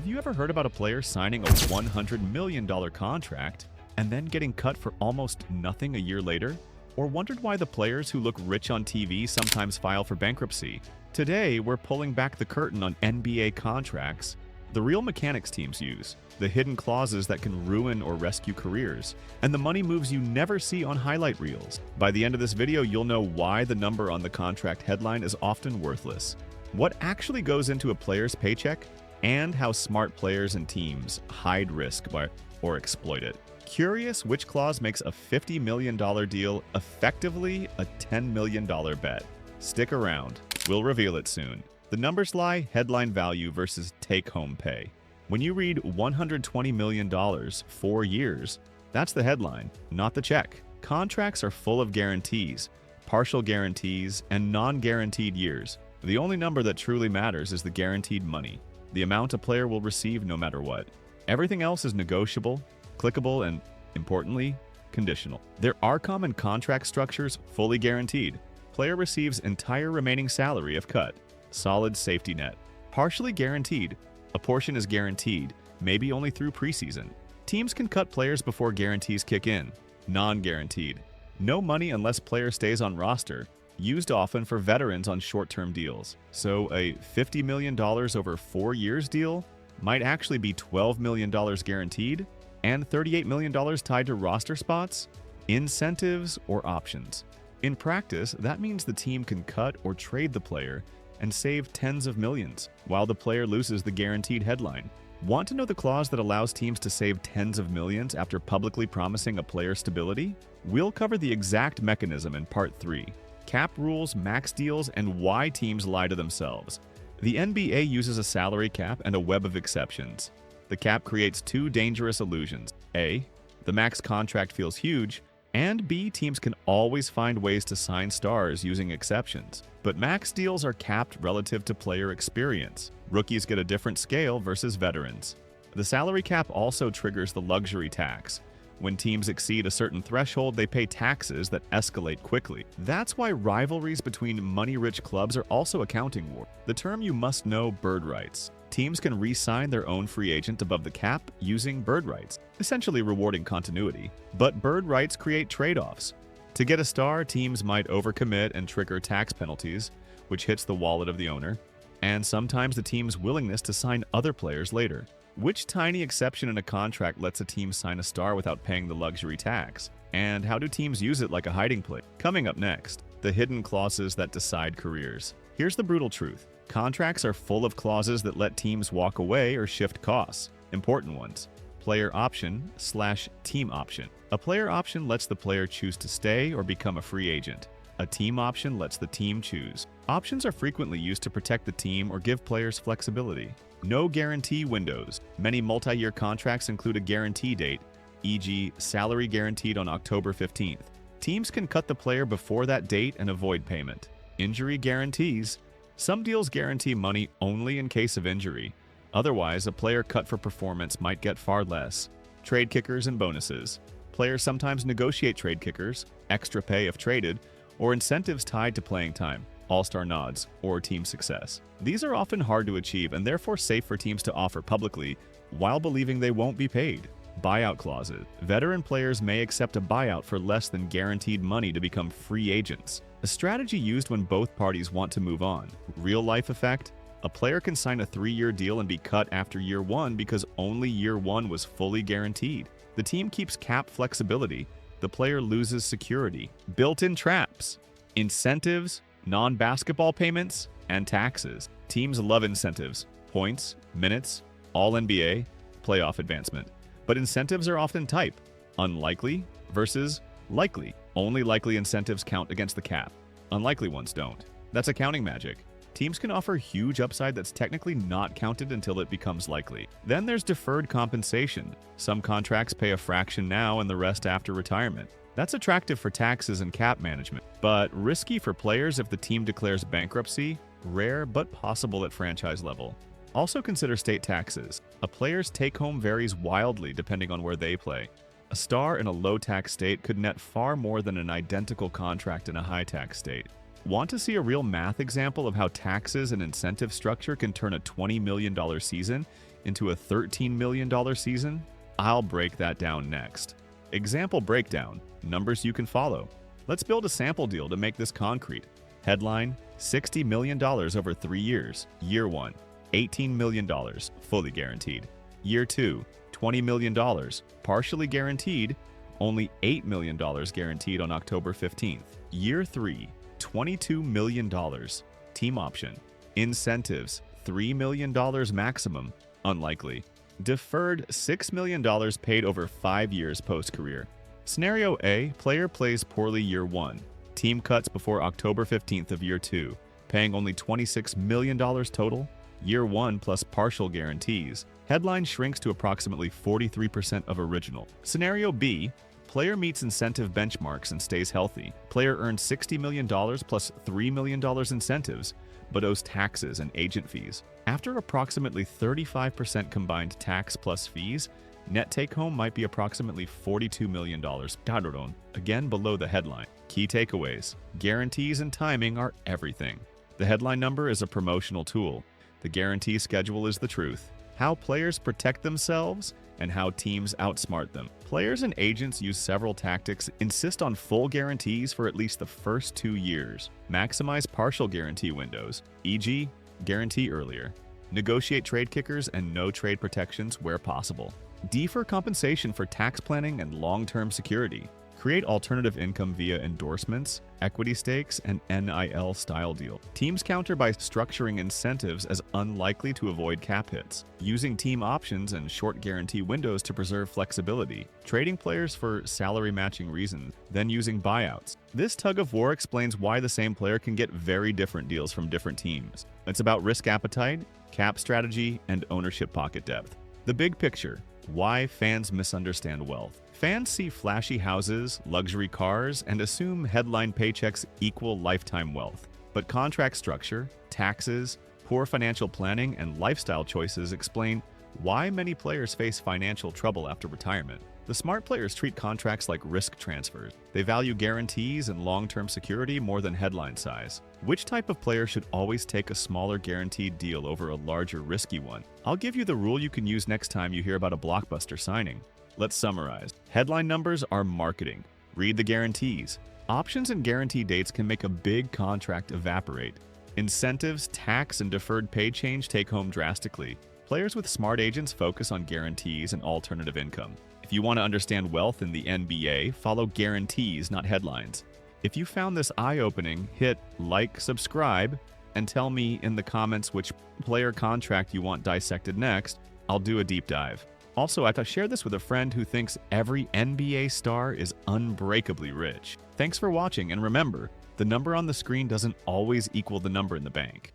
Have you ever heard about a player signing a $100 million contract and then getting cut for almost nothing a year later? Or wondered why the players who look rich on TV sometimes file for bankruptcy? Today, we're pulling back the curtain on NBA contracts, the real mechanics teams use, the hidden clauses that can ruin or rescue careers, and the money moves you never see on highlight reels. By the end of this video, you'll know why the number on the contract headline is often worthless, what actually goes into a player's paycheck, and how smart players and teams hide risk or exploit it. Curious which clause makes a $50 million deal effectively a $10 million bet? Stick around. We'll reveal it soon. The numbers lie: headline value versus take-home pay. When you read $120 million, 4 years, that's the headline, not the check. Contracts are full of guarantees, partial guarantees, and non-guaranteed years. The only number that truly matters is the guaranteed money, the amount a player will receive no matter what. Everything else is negotiable, clickable, and, importantly, conditional. There are common contract structures fully guaranteed. Player receives entire remaining salary if cut. Solid safety net. Partially guaranteed. A portion is guaranteed, maybe only through preseason. Teams can cut players before guarantees kick in. Non-guaranteed. No money unless player stays on roster. Used often for veterans on short-term deals. So a $50 million over 4 years deal might actually be $12 million guaranteed and $38 million tied to roster spots, incentives, or options. In practice, that means the team can cut or trade the player and save tens of millions, while the player loses the guaranteed headline. Want to know the clause that allows teams to save tens of millions after publicly promising a player's stability? We'll cover the exact mechanism in Part 3. Cap rules, max deals, and why teams lie to themselves. The NBA uses a salary cap and a web of exceptions. The cap creates two dangerous illusions. A, the max contract feels huge, and B, teams can always find ways to sign stars using exceptions. But max deals are capped relative to player experience. Rookies get a different scale versus veterans. The salary cap also triggers the luxury tax. When teams exceed a certain threshold, they pay taxes that escalate quickly. That's why rivalries between money-rich clubs are also accounting war. The term you must know: bird rights. Teams can re-sign their own free agent above the cap using bird rights, essentially rewarding continuity. But bird rights create trade-offs. To get a star, teams might overcommit and trigger tax penalties, which hits the wallet of the owner, and sometimes the team's willingness to sign other players later. Which tiny exception in a contract lets a team sign a star without paying the luxury tax? And how do teams use it like a hiding place? Coming up next, the hidden clauses that decide careers. Here's the brutal truth. Contracts are full of clauses that let teams walk away or shift costs. Important ones. Player option/team option. A player option lets the player choose to stay or become a free agent. A team option lets the team choose. Options are frequently used to protect the team or give players flexibility. No guarantee windows. Many multi-year contracts include a guarantee date, e.g., salary guaranteed on October 15th. Teams can cut the player before that date and avoid payment. Injury guarantees. Some deals guarantee money only in case of injury. Otherwise, a player cut for performance might get far less. Trade kickers and bonuses. Players sometimes negotiate trade kickers, extra pay if traded, or incentives tied to playing time, all-star nods, or team success. These are often hard to achieve and therefore safe for teams to offer publicly while believing they won't be paid. Buyout clauses. Veteran players may accept a buyout for less than guaranteed money to become free agents. A strategy used when both parties want to move on. Real-life effect. A player can sign a 3-year deal and be cut after year 1 because only year 1 was fully guaranteed. The team keeps cap flexibility. The player loses security. Built-in traps. Incentives, non-basketball payments, and taxes. Teams love incentives. Points, minutes, all-NBA, playoff advancement. But incentives are often type. Unlikely versus likely. Only likely incentives count against the cap. Unlikely ones don't. That's accounting magic. Teams can offer huge upside that's technically not counted until it becomes likely. Then there's deferred compensation. Some contracts pay a fraction now and the rest after retirement. That's attractive for taxes and cap management, but risky for players if the team declares bankruptcy, rare but possible at franchise level. Also consider state taxes. A player's take-home varies wildly depending on where they play. A star in a low-tax state could net far more than an identical contract in a high-tax state. Want to see a real math example of how taxes and incentive structure can turn a $20 million season into a $13 million season? I'll break that down next. Example breakdown, numbers you can follow. Let's build a sample deal to make this concrete. Headline, $60 million over 3 years. Year 1, $18 million, fully guaranteed. Year 2, $20 million, partially guaranteed, only $8 million guaranteed on October 15th. Year 3, $22 million, team option. Incentives, $3 million maximum, unlikely. Deferred $6 million paid over 5 years post-career. Scenario A, player plays poorly year 1. Team cuts before October 15th of year 2, paying only $26 million total. Year 1 plus partial guarantees. Headline shrinks to approximately 43% of original. Scenario B, player meets incentive benchmarks and stays healthy. Player earns $60 million plus $3 million incentives, but owes taxes and agent fees. After approximately 35% combined tax plus fees, net take-home might be approximately $42 million. Again, below the headline. Key takeaways. Guarantees and timing are everything. The headline number is a promotional tool. The guarantee schedule is the truth. How players protect themselves and how teams outsmart them. Players and agents use several tactics. Insist on full guarantees for at least the first 2 years. Maximize partial guarantee windows, e.g., guarantee earlier. Negotiate trade kickers and no trade protections where possible. Defer compensation for tax planning and long-term security. Create alternative income via endorsements, equity stakes, and NIL-style deal. Teams counter by structuring incentives as unlikely to avoid cap hits, using team options and short guarantee windows to preserve flexibility, trading players for salary matching reasons, then using buyouts. This tug-of-war explains why the same player can get very different deals from different teams. It's about risk appetite, cap strategy, and ownership pocket depth. The big picture: why fans misunderstand wealth. Fans see flashy houses, luxury cars, and assume headline paychecks equal lifetime wealth. But contract structure, taxes, poor financial planning, and lifestyle choices explain why many players face financial trouble after retirement. The smart players treat contracts like risk transfers. They value guarantees and long-term security more than headline size. Which type of player should always take a smaller guaranteed deal over a larger risky one? I'll give you the rule you can use next time you hear about a blockbuster signing. Let's summarize. Headline numbers are marketing. Read the guarantees. Options and guarantee dates can make a big contract evaporate. Incentives, tax, and deferred pay change take home drastically. Players with smart agents focus on guarantees and alternative income. If you want to understand wealth in the NBA, follow guarantees, not headlines. If you found this eye-opening, hit like, subscribe, and tell me in the comments which player contract you want dissected next. I'll do a deep dive. Also, I share this with a friend who thinks every NBA star is unbreakably rich. Thanks for watching, and remember, the number on the screen doesn't always equal the number in the bank.